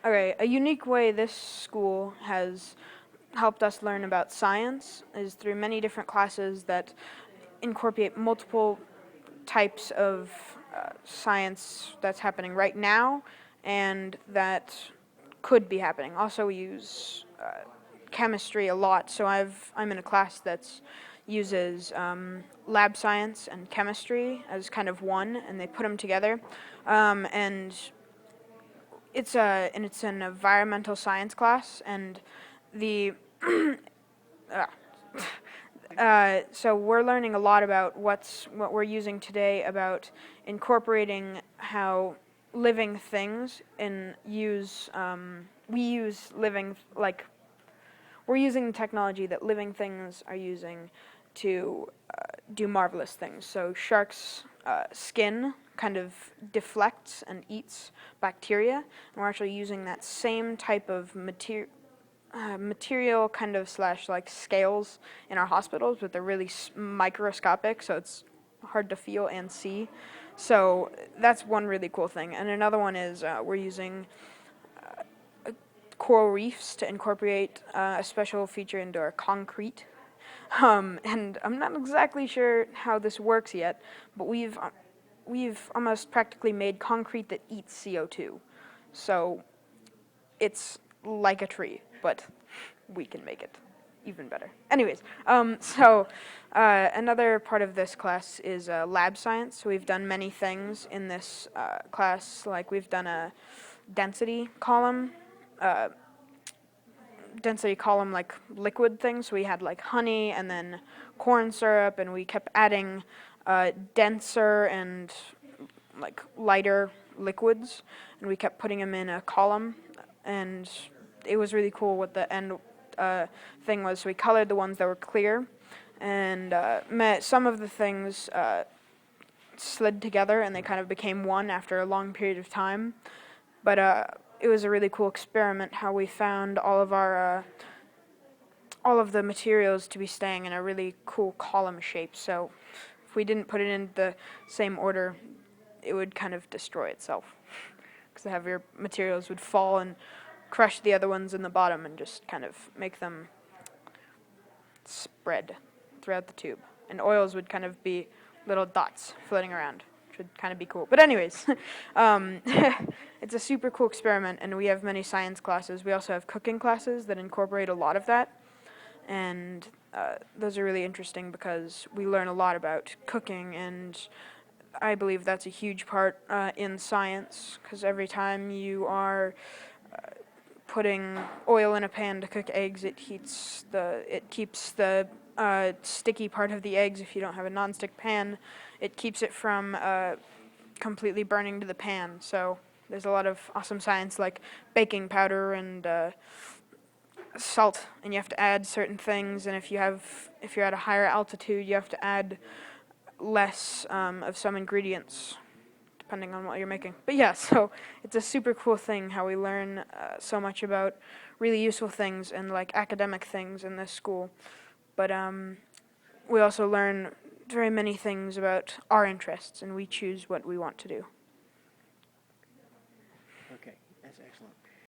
Okay, a unique way this school has helped us learn about science is through many different classes that incorporate multiple types of science that's happening right now and that could be happening. Also, we use chemistry a lot, so I'm in a class that's uses lab science and chemistry as kind of one, and they put them together, and it's an environmental science class, and the so we're learning a lot about what we're using today about incorporating how living things and we use living like we're using the technology that living things are using to do marvelous things. So sharks' skin kind of deflects and eats bacteria, and we're actually using that same type of material kind of slash like scales in our hospitals, but they're really microscopic, so it's hard to feel and see. So that's one really cool thing. And another one is we're using coral reefs to incorporate a special feature into our concrete. And I'm not exactly sure how this works yet, but we've almost practically made concrete that eats CO2. So it's like a tree, but we can make it even better. Anyways, another part of this class is lab science. So we've done many things in this class, like we've done a density column, uh, like liquid things. So we had like honey and then corn syrup, and we kept adding denser and like lighter liquids, and we kept putting them in a column, and it was really cool what the end thing was. So we colored the ones that were clear, and some of the things slid together and they kind of became one after a long period of time. But it was a really cool experiment how we found all of the materials to be staying in a really cool column shape. So if we didn't put it in the same order, it would kind of destroy itself, because the heavier materials would fall and crush the other ones in the bottom and just kind of make them spread throughout the tube. And oils would kind of be little dots floating around, which would kind of be cool. But anyways, it's a super cool experiment, and we have many science classes. We also have cooking classes that incorporate a lot of that, and those are really interesting because we learn a lot about cooking, and I believe that's a huge part in science, because every time you are putting oil in a pan to cook eggs, it keeps the sticky part of the eggs. If you don't have a nonstick pan, it keeps it from completely burning to the pan. So there's a lot of awesome science like baking powder and salt, and you have to add certain things, and if you're at a higher altitude, you have to add less of some ingredients depending on what you're making. But yeah, so it's a super cool thing how we learn so much about really useful things and like academic things in this school. But we also learn very many things about our interests, and we choose what we want to do.